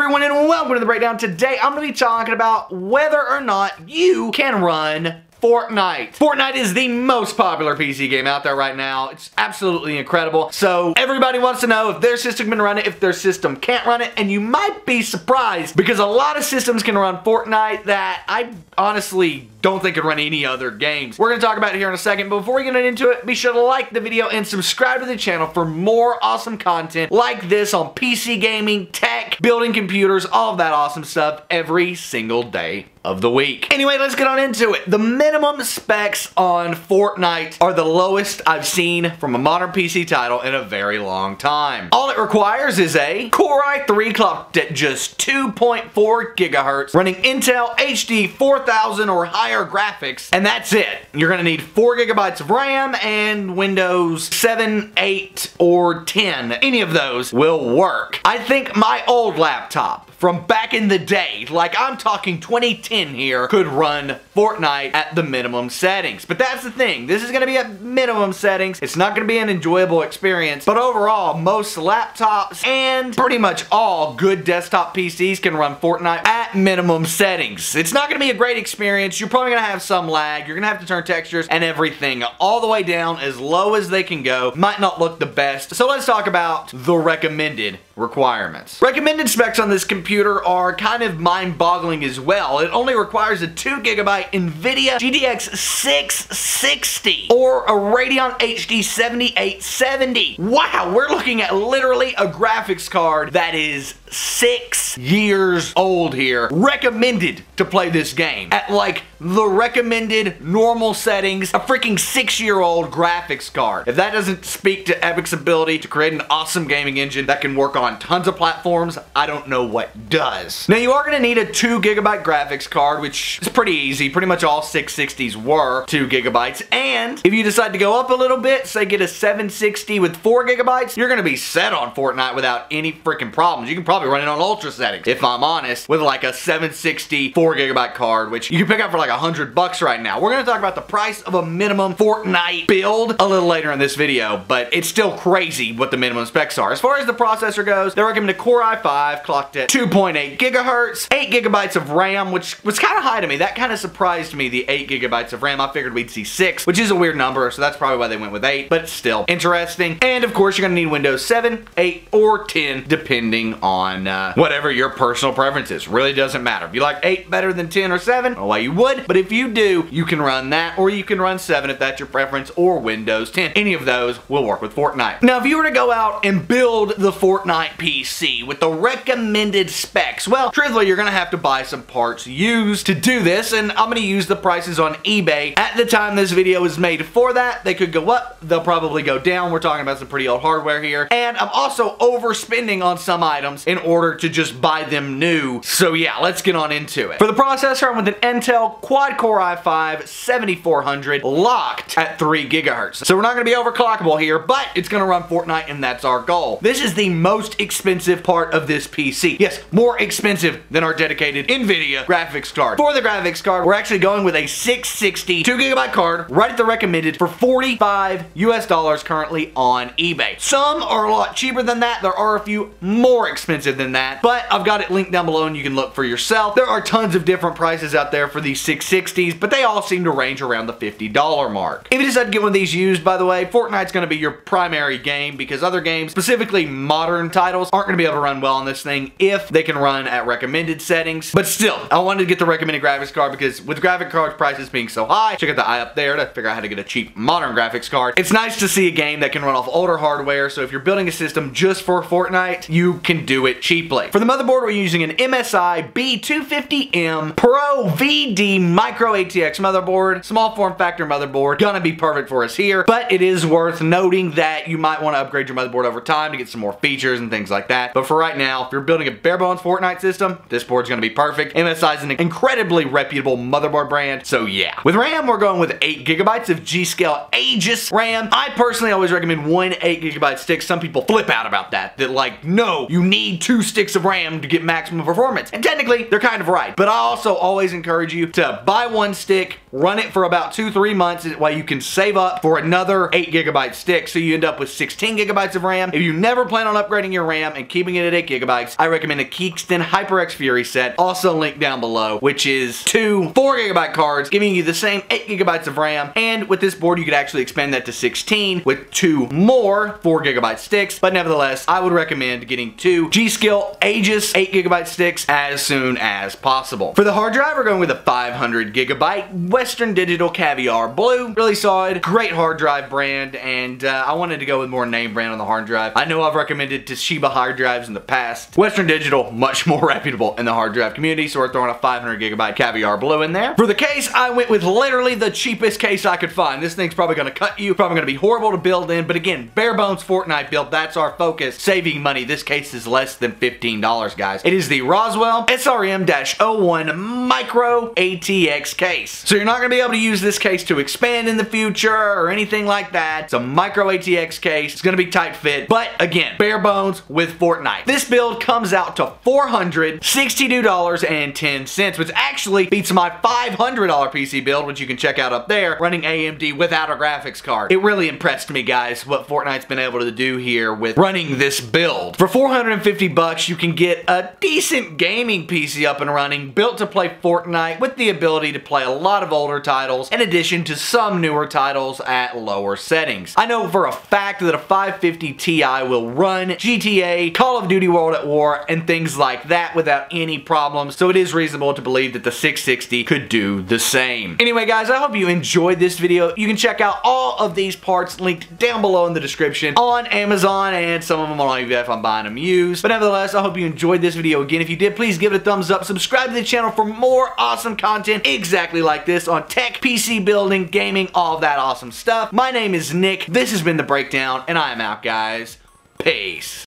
everyone, and welcome to the breakdown. Today I'm going to be talking about whether or not you can run Fortnite. Fortnite is the most popular PC game out there right now. It's absolutely incredible. So everybody wants to know if their system can run it, if their system can't run it, and you might be surprised because a lot of systems can run Fortnite that I honestly don't think can run any other games. We're going to talk about it here in a second, but before we get into it, be sure to like the video and subscribe to the channel for more awesome content like this on PC gaming, tech, building computers, all of that awesome stuff every single day of the week. Anyway, let's get on into it. The minimum specs on Fortnite are the lowest I've seen from a modern PC title in a very long time. All it requires is a Core i3 clocked at just 2.4 gigahertz, running Intel HD 4000 or higher graphics, and that's it. You're gonna need 4 gigabytes of RAM and Windows 7, 8, or 10. Any of those will work. I think my old laptop from back in the day, like I'm talking 2010 here, could run Fortnite at the minimum settings. But that's the thing, this is gonna be at minimum settings. It's not gonna be an enjoyable experience, but overall, most laptops and pretty much all good desktop PCs can run Fortnite at minimum settings. It's not gonna be a great experience. You're probably gonna have some lag. You're gonna have to turn textures and everything all the way down as low as they can go. Might not look the best. So let's talk about the recommended requirements. Recommended specs on this computer are kind of mind-boggling as well. It only requires a 2 gigabyte Nvidia GTX 660 or a Radeon HD 7870. Wow, we're looking at literally a graphics card that is 6 years old here, recommended to play this game at like the recommended normal settings, a freaking 6-year-old graphics card. If that doesn't speak to Epic's ability to create an awesome gaming engine that can work on tons of platforms, I don't know what does. Now you are going to need a 2 gigabyte graphics card, which is pretty easy. Pretty much all 660s were 2 gigabytes, and if you decide to go up a little bit, say get a 760 with 4 gigabytes, you're going to be set on Fortnite without any freaking problems. You can probably run it on ultra settings, if I'm honest, with like a 760 4 gigabyte card, which you can pick up for like $100 right now. We're going to talk about the price of a minimum Fortnite build a little later in this video, but it's still crazy what the minimum specs are. As far as the processor goes, they recommend a Core i5 clocked at 2.8 gigahertz, 8 gigabytes of RAM, which was kind of high to me. That kind of surprised me, the 8 gigabytes of RAM. I figured we'd see 6, which is a weird number, so that's probably why they went with 8, but it's still interesting. And of course, you're going to need Windows 7, 8, or 10, depending on whatever your personal preference is. Really doesn't matter. If you like 8 better than 10 or 7, no way you would, but if you do, you can run that, or you can run 7 if that's your preference, or Windows 10. Any of those will work with Fortnite. Now, if you were to go out and build the Fortnite PC with the recommended specs, well, truthfully, you're gonna have to buy some parts used to do this, and I'm gonna use the prices on eBay. At the time this video is made for that, they could go up, they'll probably go down. We're talking about some pretty old hardware here, and I'm also overspending on some items in order to just buy them new. So yeah, let's get on into it. For the processor, I'm with an Intel quad-core i5 7400 locked at 3 gigahertz. So we're not gonna be overclockable here, but it's gonna run Fortnite, and that's our goal. This is the most expensive part of this PC. Yes, more expensive than our dedicated Nvidia graphics card. For the graphics card, we're actually going with a 660 2 gigabyte card right at the recommended for $45 US currently on eBay. Some are a lot cheaper than that. There are a few more expensive than that, but I've got it linked down below and you can look for yourself. There are tons of different prices out there for these 660s, but they all seem to range around the $50 mark. If you decide to get one of these used, by the way, Fortnite's going to be your primary game because other games, specifically modern titles, aren't going to be able to run well on this thing if they can run at recommended settings. But still, I wanted to get the recommended graphics card because with graphic card prices being so high, check out the eye up there to figure out how to get a cheap modern graphics card. It's nice to see a game that can run off older hardware, so if you're building a system just for Fortnite, you can do it cheaply. For the motherboard, we're using an MSI B250M Pro VD Micro ATX motherboard, small form factor motherboard, gonna be perfect for us here, but it is worth noting that you might want to upgrade your motherboard over time to get some more features and things like that. But for right now, if you're building a bare bones Fortnite system, this board's gonna be perfect. MSI is an incredibly reputable motherboard brand, so yeah. With RAM, we're going with 8 gigabytes of G-Scale Aegis RAM. I personally always recommend one 8 gigabyte stick. Some people flip out about that. They're like, no, you need 2 sticks of RAM to get maximum performance. And technically, they're kind of right. But I also always encourage you to to buy one stick, run it for about 2-3 months while you can save up for another 8 gigabyte stick, so you end up with 16 gigabytes of RAM. If you never plan on upgrading your RAM and keeping it at 8 gigabytes, I recommend a Kingston HyperX Fury set, also linked down below, which is 2 4 gigabyte cards, giving you the same 8 gigabytes of RAM, and with this board you could actually expand that to 16 with 2 more 4 gigabyte sticks, but nevertheless, I would recommend getting 2 G.Skill Aegis 8 gigabyte sticks as soon as possible. For the hard drive, we're going with a 500 gigabyte Western Digital Caviar Blue. Really solid, great hard drive brand, and I wanted to go with more name brand on the hard drive. I know I've recommended Toshiba hard drives in the past. Western Digital, much more reputable in the hard drive community, so we're throwing a 500 gigabyte Caviar Blue in there. For the case, I went with literally the cheapest case I could find. This thing's probably going to cut you, probably going to be horrible to build in, but again, bare bones Fortnite build, that's our focus. Saving money. This case is less than $15, guys. It is the Roswell SRM-01 Micro ATX case. So you're not going to be able to use this case to expand in the future or anything like that. It's a Micro ATX case. It's going to be tight fit, but again, bare bones with Fortnite. This build comes out to $462.10, which actually beats my $500 PC build, which you can check out up there, running AMD without a graphics card. It really impressed me, guys, what Fortnite's been able to do here with running this build. For 450 bucks, you can get a decent gaming PC up and running, built to play Fortnite with the ability to play a lot of older titles, in addition to some newer titles at lower settings. I know for a fact that a 550 Ti will run GTA, Call of Duty World at War, and things like that without any problems, so it is reasonable to believe that the 660 could do the same. Anyway, guys, I hope you enjoyed this video. You can check out all of these parts linked down below in the description on Amazon, and some of them on eBay if I'm buying them used. But nevertheless, I hope you enjoyed this video. Again, if you did, please give it a thumbs up. Subscribe to the channel for more awesome content exactly like this on tech, PC building, gaming, all of that awesome stuff. My name is Nick. This has been The Breakdown, and I am out, guys. Peace.